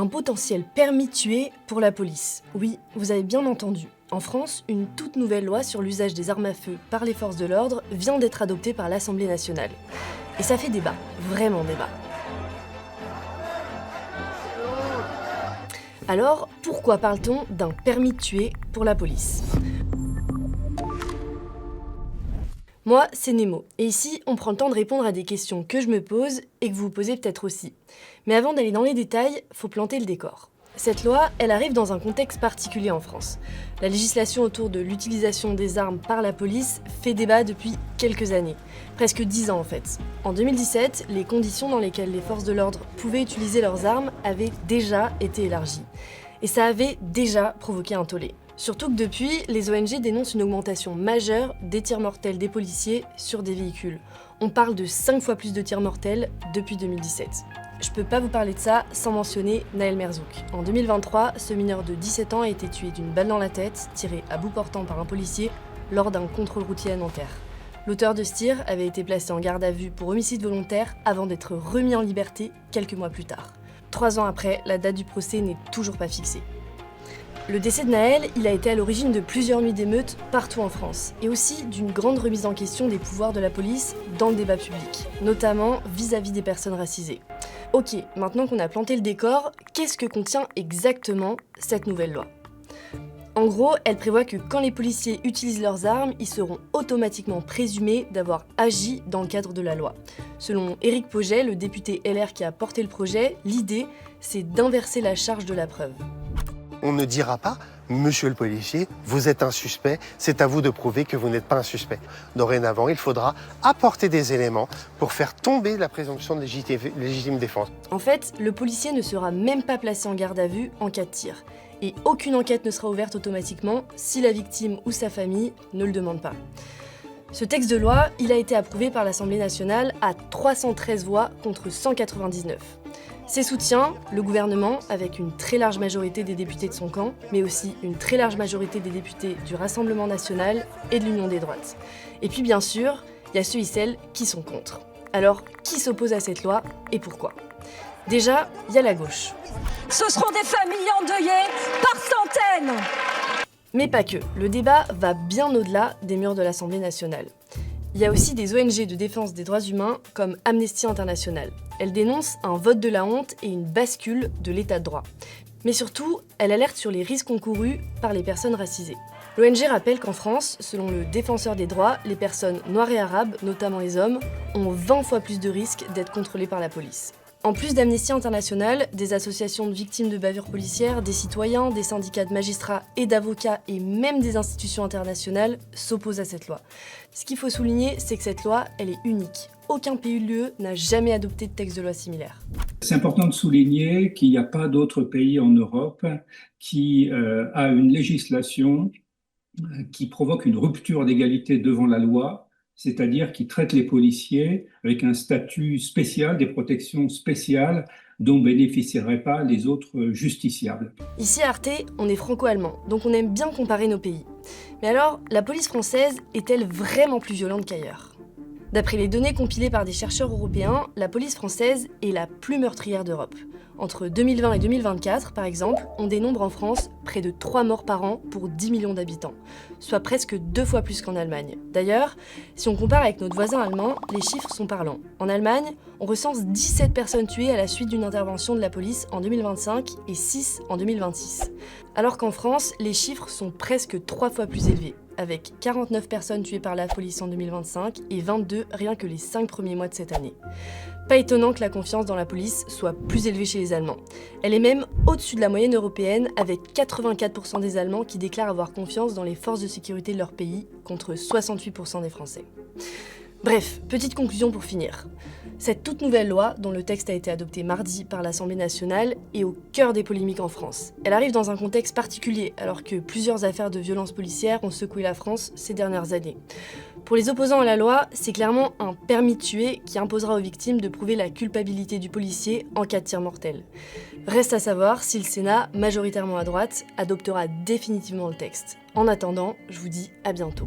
Un potentiel permis de tuer pour la police. Oui, vous avez bien entendu. En France, une toute nouvelle loi sur l'usage des armes à feu par les forces de l'ordre vient d'être adoptée par l'Assemblée nationale. Et ça fait débat, vraiment débat. Alors, pourquoi parle-t-on d'un permis de tuer pour la police ? Moi, c'est Nemo, et ici, on prend le temps de répondre à des questions que je me pose et que vous vous posez peut-être aussi. Mais avant d'aller dans les détails, faut planter le décor. Cette loi, elle arrive dans un contexte particulier en France. La législation autour de l'utilisation des armes par la police fait débat depuis quelques années, presque 10 ans en fait. En 2017, les conditions dans lesquelles les forces de l'ordre pouvaient utiliser leurs armes avaient déjà été élargies. Et ça avait déjà provoqué un tollé. Surtout que depuis, les ONG dénoncent une augmentation majeure des tirs mortels des policiers sur des véhicules. On parle de 5 fois plus de tirs mortels depuis 2017. Je peux pas vous parler de ça sans mentionner Nahel Merzouk. En 2023, ce mineur de 17 ans a été tué d'une balle dans la tête, tiré à bout portant par un policier lors d'un contrôle routier à Nanterre. L'auteur de ce tir avait été placé en garde à vue pour homicide volontaire avant d'être remis en liberté quelques mois plus tard. 3 ans après, la date du procès n'est toujours pas fixée. Le décès de Nahel, il a été à l'origine de plusieurs nuits d'émeutes partout en France, et aussi d'une grande remise en question des pouvoirs de la police dans le débat public, notamment vis-à-vis des personnes racisées. Ok, maintenant qu'on a planté le décor, qu'est-ce que contient exactement cette nouvelle loi ? En gros, elle prévoit que quand les policiers utilisent leurs armes, ils seront automatiquement présumés d'avoir agi dans le cadre de la loi. Selon Éric Pauget, le député LR qui a porté le projet, l'idée, c'est d'inverser la charge de la preuve. On ne dira pas « Monsieur le policier, vous êtes un suspect, c'est à vous de prouver que vous n'êtes pas un suspect ». Dorénavant, il faudra apporter des éléments pour faire tomber la présomption de légitime défense. En fait, le policier ne sera même pas placé en garde à vue en cas de tir. Et aucune enquête ne sera ouverte automatiquement si la victime ou sa famille ne le demande pas. Ce texte de loi, il a été approuvé par l'Assemblée nationale à 313 voix contre 199. Ses soutiens, le gouvernement, avec une très large majorité des députés de son camp, mais aussi une très large majorité des députés du Rassemblement national et de l'Union des droites. Et puis bien sûr, il y a ceux et celles qui sont contre. Alors, qui s'oppose à cette loi et pourquoi ? Déjà, il y a la gauche. Ce seront des familles endeuillées par centaines. Mais pas que, le débat va bien au-delà des murs de l'Assemblée nationale. Il y a aussi des ONG de défense des droits humains comme Amnesty International. Elle dénonce un vote de la honte et une bascule de l'état de droit. Mais surtout, elle alerte sur les risques encourus par les personnes racisées. L'ONG rappelle qu'en France, selon le défenseur des droits, les personnes noires et arabes, notamment les hommes, ont 20 fois plus de risques d'être contrôlées par la police. En plus d'Amnesty International, des associations de victimes de bavures policières, des citoyens, des syndicats de magistrats et d'avocats et même des institutions internationales s'opposent à cette loi. Ce qu'il faut souligner, c'est que cette loi, elle est unique. Aucun pays de l'UE n'a jamais adopté de texte de loi similaire. C'est important de souligner qu'il n'y a pas d'autre pays en Europe qui a une législation qui provoque une rupture d'égalité devant la loi, c'est-à-dire qui traite les policiers avec un statut spécial, des protections spéciales dont ne bénéficieraient pas les autres justiciables. Ici à Arte, on est franco-allemand, donc on aime bien comparer nos pays. Mais alors, la police française est-elle vraiment plus violente qu'ailleurs ? D'après les données compilées par des chercheurs européens, la police française est la plus meurtrière d'Europe. Entre 2020 et 2024, par exemple, on dénombre en France près de 3 morts par an pour 10 millions d'habitants, soit presque 2 fois plus qu'en Allemagne. D'ailleurs, si on compare avec notre voisin allemand, les chiffres sont parlants. En Allemagne, on recense 17 personnes tuées à la suite d'une intervention de la police en 2025 et 6 en 2026. Alors qu'en France, les chiffres sont presque 3 fois plus élevés, avec 49 personnes tuées par la police en 2025 et 22 rien que les 5 premiers mois de cette année. Pas étonnant que la confiance dans la police soit plus élevée chez les Allemands. Elle est même au-dessus de la moyenne européenne, avec 84% des Allemands qui déclarent avoir confiance dans les forces de sécurité de leur pays, contre 68% des Français. Bref, petite conclusion pour finir. Cette toute nouvelle loi, dont le texte a été adopté mardi par l'Assemblée nationale, est au cœur des polémiques en France. Elle arrive dans un contexte particulier, alors que plusieurs affaires de violences policières ont secoué la France ces dernières années. Pour les opposants à la loi, c'est clairement un permis de tuer qui imposera aux victimes de prouver la culpabilité du policier en cas de tir mortel. Reste à savoir si le Sénat, majoritairement à droite, adoptera définitivement le texte. En attendant, je vous dis à bientôt.